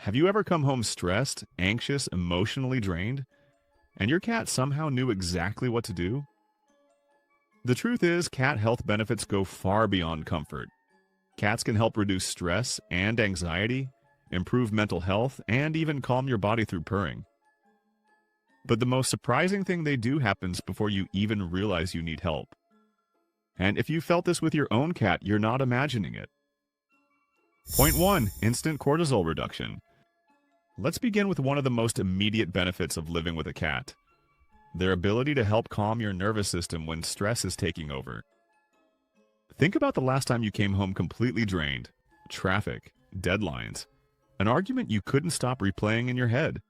Have you ever come home stressed, anxious, emotionally drained, and your cat somehow knew exactly what to do? The truth is, cat health benefits go far beyond comfort. Cats can help reduce stress and anxiety, improve mental health, and even calm your body through purring. But the most surprising thing they do happens before you even realize you need help. And if you felt this with your own cat, you're not imagining it. Point 1. Instant cortisol reduction. Let's begin with one of the most immediate benefits of living with a cat: their ability to help calm your nervous system when stress is taking over. Think about the last time you came home completely drained. Traffic, deadlines, an argument you couldn't stop replaying in your head.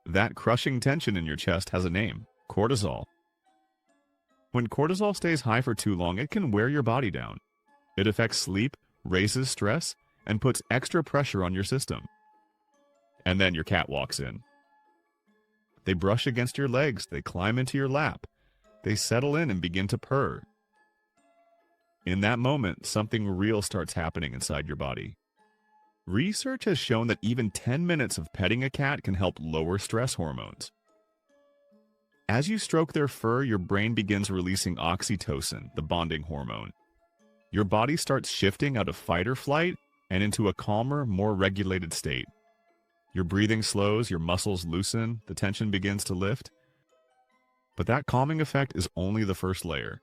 That crushing tension in your chest has a name: cortisol. When cortisol stays high for too long, it can wear your body down. It affects sleep, raises stress, and puts extra pressure on your system. And then your cat walks in. They brush against your legs, they climb into your lap, they settle in and begin to purr. In that moment, something real starts happening inside your body. Research has shown that even 10 minutes of petting a cat can help lower stress hormones. As you stroke their fur, your brain begins releasing oxytocin, the bonding hormone. Your body starts shifting out of fight or flight and into a calmer, more regulated state. Your breathing slows, your muscles loosen, the tension begins to lift. But that calming effect is only the first layer,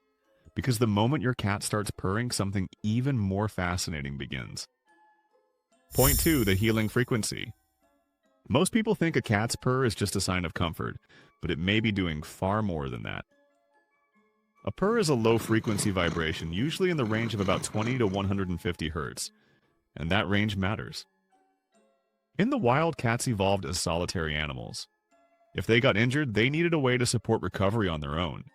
because the moment your cat starts purring, something even more fascinating begins. Point 2. The healing frequency. Most people think a cat's purr is just a sign of comfort, but it may be doing far more than that. A purr is a low-frequency vibration, usually in the range of about 20 to 150 hertz, and that range matters. In the wild, cats evolved as solitary animals. If they got injured, they needed a way to support recovery on their own.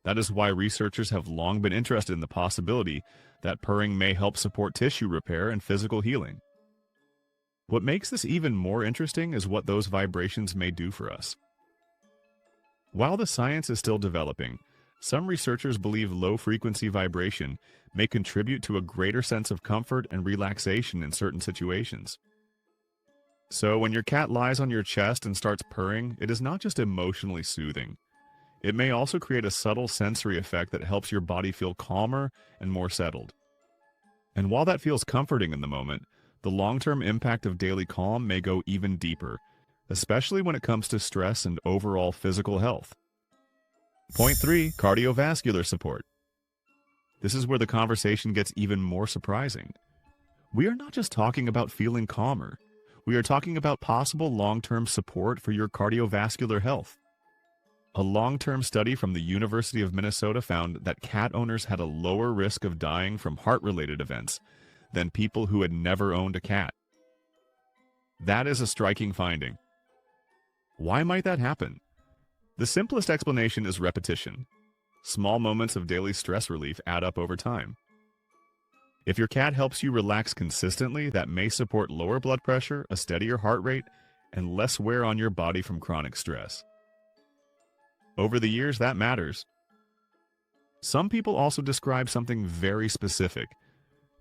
That is why researchers have long been interested in the possibility that purring may help support tissue repair and physical healing. What makes this even more interesting is what those vibrations may do for us. While the science is still developing, some researchers believe low-frequency vibration may contribute to a greater sense of comfort and relaxation in certain situations. So when your cat lies on your chest and starts purring, it is not just emotionally soothing. It may also create a subtle sensory effect that helps your body feel calmer and more settled. And while that feels comforting in the moment, the long-term impact of daily calm may go even deeper, especially when it comes to stress and overall physical health. Point 3. Cardiovascular support. This is where the conversation gets even more surprising. We are not just talking about feeling calmer. We are talking about possible long-term support for your cardiovascular health. A long-term study from the University of Minnesota found that cat owners had a lower risk of dying from heart-related events than people who had never owned a cat. That is a striking finding. Why might that happen? The simplest explanation is repetition. Small moments of daily stress relief add up over time. If your cat helps you relax consistently, that may support lower blood pressure, a steadier heart rate, and less wear on your body from chronic stress. Over the years, that matters. Some people also describe something very specific.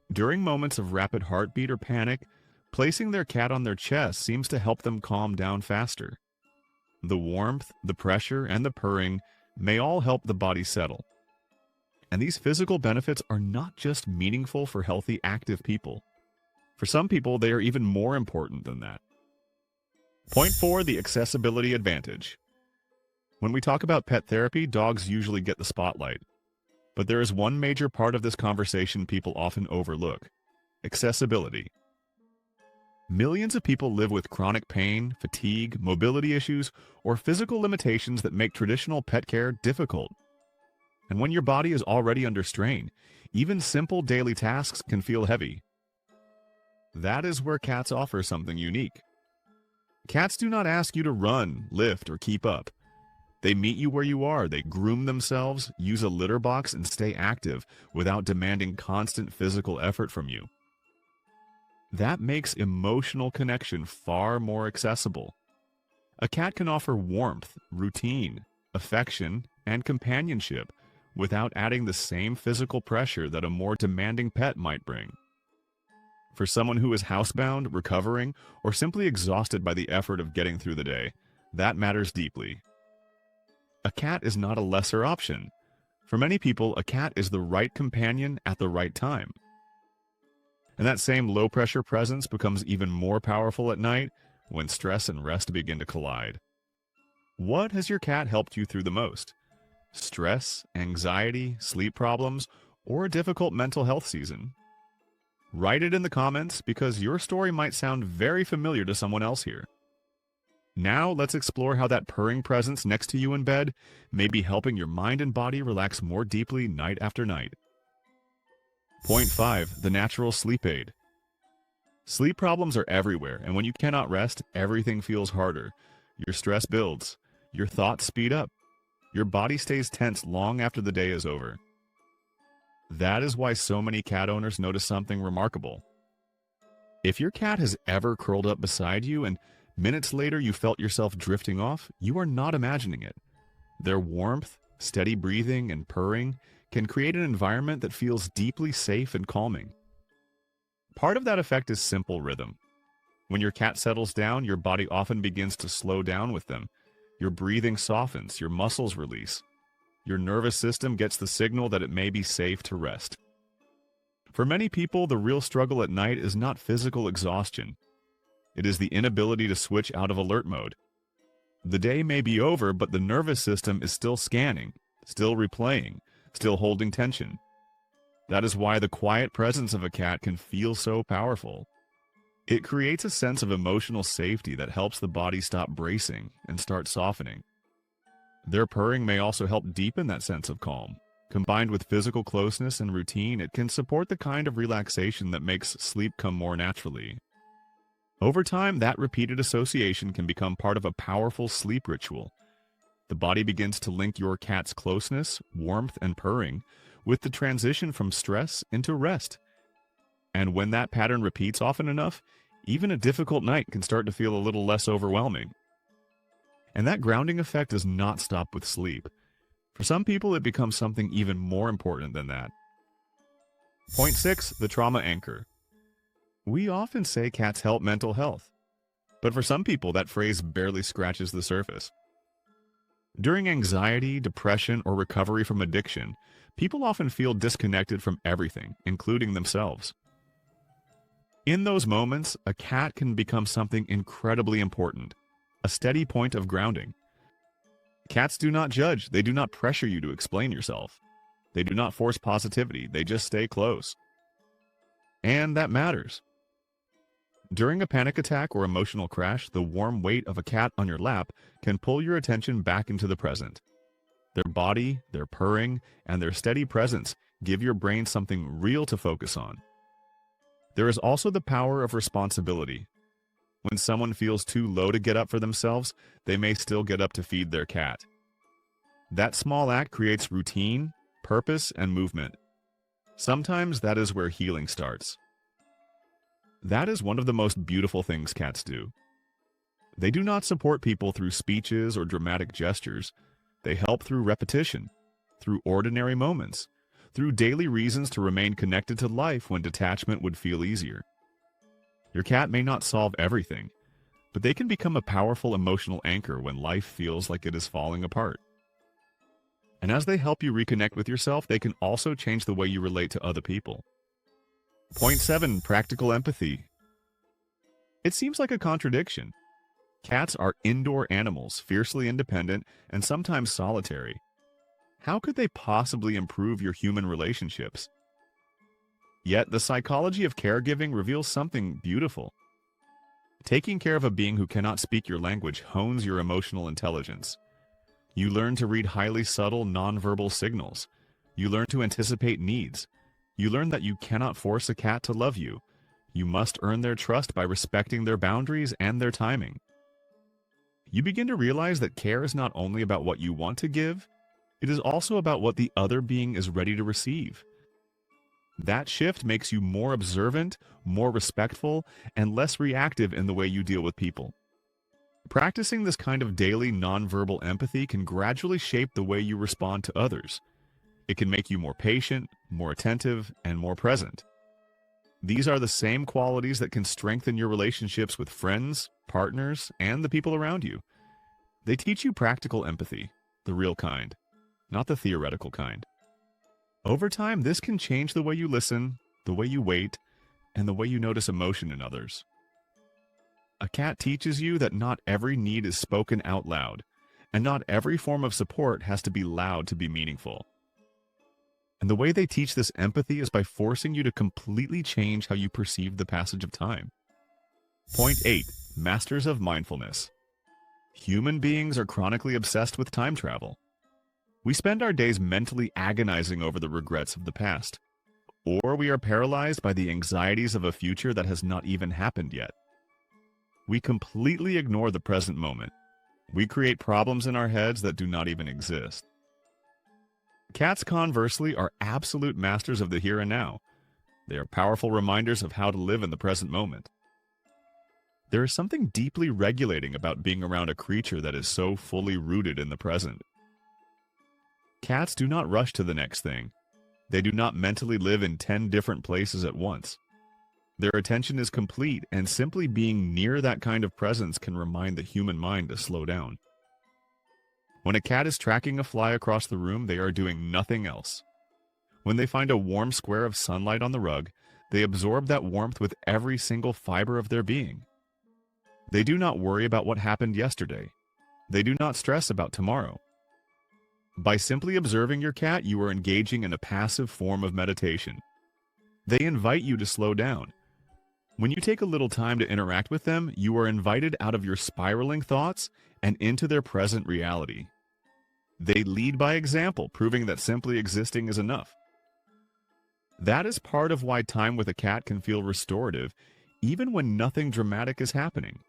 During moments of rapid heartbeat or panic, placing their cat on their chest seems to help them calm down faster. The warmth, the pressure, and the purring may all help the body settle. And these physical benefits are not just meaningful for healthy, active people. For some people, they are even more important than that. Point 4. The accessibility advantage. When we talk about pet therapy, dogs usually get the spotlight. But there is one major part of this conversation people often overlook: accessibility. Millions of people live with chronic pain, fatigue, mobility issues, or physical limitations that make traditional pet care difficult. And when your body is already under strain, even simple daily tasks can feel heavy. That is where cats offer something unique. Cats do not ask you to run, lift, or keep up. They meet you where you are. They groom themselves, use a litter box, and stay active without demanding constant physical effort from you. That makes emotional connection far more accessible. A cat can offer warmth, routine, affection, and companionship without adding the same physical pressure that a more demanding pet might bring. For someone who is housebound, recovering, or simply exhausted by the effort of getting through the day, that matters deeply. A cat is not a lesser option. For many people, a cat is the right companion at the right time. And that same low-pressure presence becomes even more powerful at night when stress and rest begin to collide. What has your cat helped you through the most? Stress, anxiety, sleep problems, or a difficult mental health season? Write it in the comments because your story might sound very familiar to someone else here. Now let's explore how that purring presence next to you in bed may be helping your mind and body relax more deeply night after night. Point 5. The natural sleep aid. Sleep problems are everywhere, and when you cannot rest, everything feels harder. Your stress builds. Your thoughts speed up. Your body stays tense long after the day is over. That is why so many cat owners notice something remarkable. If your cat has ever curled up beside you and minutes later you felt yourself drifting off, you are not imagining it. Their warmth, steady breathing, and purring can create an environment that feels deeply safe and calming. Part of that effect is simple rhythm. When your cat settles down, your body often begins to slow down with them. Your breathing softens, your muscles release. Your nervous system gets the signal that it may be safe to rest. For many people, the real struggle at night is not physical exhaustion. It is the inability to switch out of alert mode. The day may be over, but the nervous system is still scanning, still replaying, still holding tension. That is why the quiet presence of a cat can feel so powerful. It creates a sense of emotional safety that helps the body stop bracing and start softening. Their purring may also help deepen that sense of calm. Combined with physical closeness and routine, it can support the kind of relaxation that makes sleep come more naturally. Over time, that repeated association can become part of a powerful sleep ritual. The body begins to link your cat's closeness, warmth, and purring with the transition from stress into rest. And when that pattern repeats often enough, even a difficult night can start to feel a little less overwhelming. And that grounding effect does not stop with sleep. For some people, it becomes something even more important than that. Point 6. The trauma anchor. We often say cats help mental health, but for some people that phrase barely scratches the surface. During anxiety, depression, or recovery from addiction, people often feel disconnected from everything, including themselves. In those moments, a cat can become something incredibly important, a steady point of grounding. Cats do not judge, they do not pressure you to explain yourself. They do not force positivity, they just stay close. And that matters. During a panic attack or emotional crash, the warm weight of a cat on your lap can pull your attention back into the present. Their body, their purring, and their steady presence give your brain something real to focus on. There is also the power of responsibility. When someone feels too low to get up for themselves, they may still get up to feed their cat. That small act creates routine, purpose, and movement. Sometimes that is where healing starts. That is one of the most beautiful things cats do. They do not support people through speeches or dramatic gestures. They help through repetition, through ordinary moments, through daily reasons to remain connected to life when detachment would feel easier. Your cat may not solve everything, but they can become a powerful emotional anchor when life feels like it is falling apart. And as they help you reconnect with yourself, they can also change the way you relate to other people. Point 7. Practical empathy. It seems like a contradiction. Cats are indoor animals, fiercely independent and sometimes solitary. How could they possibly improve your human relationships? Yet the psychology of caregiving reveals something beautiful. Taking care of a being who cannot speak your language hones your emotional intelligence. You learn to read highly subtle, nonverbal signals. You learn to anticipate needs. You learn that you cannot force a cat to love you. You must earn their trust by respecting their boundaries and their timing. You begin to realize that care is not only about what you want to give, it is also about what the other being is ready to receive. That shift makes you more observant, more respectful, and less reactive in the way you deal with people. Practicing this kind of daily nonverbal empathy can gradually shape the way you respond to others. It can make you more patient, more attentive, and more present. These are the same qualities that can strengthen your relationships with friends, partners, and the people around you. They teach you practical empathy, the real kind, not the theoretical kind. Over time, this can change the way you listen, the way you wait, and the way you notice emotion in others. A cat teaches you that not every need is spoken out loud, and not every form of support has to be loud to be meaningful. And the way they teach this empathy is by forcing you to completely change how you perceive the passage of time. Point 8. Masters of Mindfulness. Human beings are chronically obsessed with time travel. We spend our days mentally agonizing over the regrets of the past, or we are paralyzed by the anxieties of a future that has not even happened yet. We completely ignore the present moment. We create problems in our heads that do not even exist. Cats, conversely, are absolute masters of the here and now. They are powerful reminders of how to live in the present moment. There is something deeply regulating about being around a creature that is so fully rooted in the present. Cats do not rush to the next thing. They do not mentally live in 10 different places at once. Their attention is complete, and simply being near that kind of presence can remind the human mind to slow down. When a cat is tracking a fly across the room, they are doing nothing else. When they find a warm square of sunlight on the rug, they absorb that warmth with every single fiber of their being. They do not worry about what happened yesterday. They do not stress about tomorrow. By simply observing your cat, you are engaging in a passive form of meditation. They invite you to slow down. When you take a little time to interact with them, you are invited out of your spiraling thoughts and into their present reality. They lead by example, proving that simply existing is enough. That is part of why time with a cat can feel restorative, even when nothing dramatic is happening.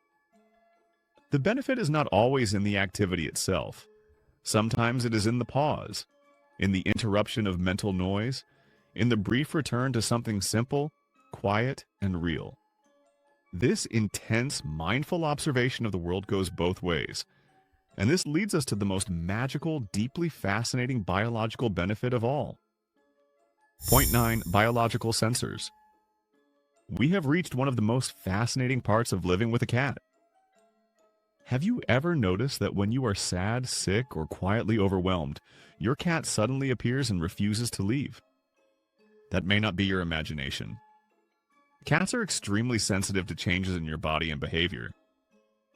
The benefit is not always in the activity itself. Sometimes it is in the pause, in the interruption of mental noise, in the brief return to something simple, quiet, and real. This intense, mindful observation of the world goes both ways, and this leads us to the most magical, deeply fascinating biological benefit of all. Point 9. Biological sensors. We have reached one of the most fascinating parts of living with a cat. Have you ever noticed that when you are sad, sick, or quietly overwhelmed, your cat suddenly appears and refuses to leave? That may not be your imagination. Cats are extremely sensitive to changes in your body and behavior.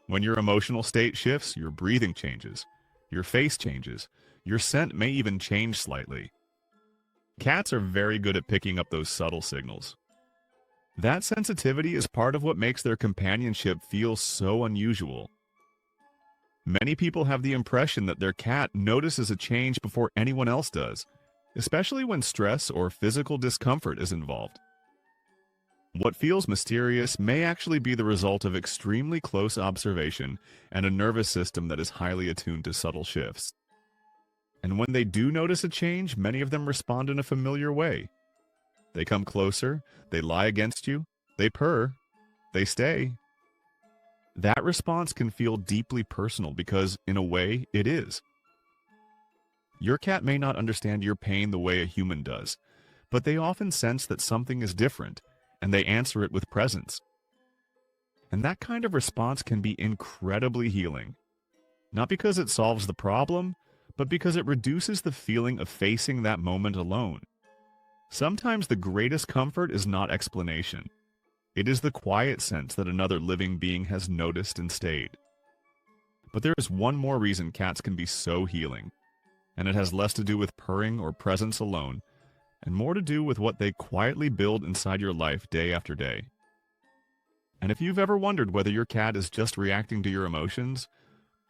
When your emotional state shifts, your breathing changes, your face changes, your scent may even change slightly. Cats are very good at picking up those subtle signals. That sensitivity is part of what makes their companionship feel so unusual. Many people have the impression that their cat notices a change before anyone else does, especially when stress or physical discomfort is involved. What feels mysterious may actually be the result of extremely close observation and a nervous system that is highly attuned to subtle shifts. And when they do notice a change, many of them respond in a familiar way. They come closer, they lie against you, they purr, they stay. That response can feel deeply personal because, in a way, it is. Your cat may not understand your pain the way a human does, but they often sense that something is different, and they answer it with presence. And that kind of response can be incredibly healing. Not because it solves the problem, but because it reduces the feeling of facing that moment alone. Sometimes the greatest comfort is not explanation. It is the quiet sense that another living being has noticed and stayed. But there is one more reason cats can be so healing, and it has less to do with purring or presence alone, and more to do with what they quietly build inside your life day after day. And if you've ever wondered whether your cat is just reacting to your emotions,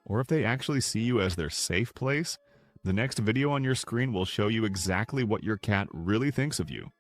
or if they actually see you as their safe place, the next video on your screen will show you exactly what your cat really thinks of you.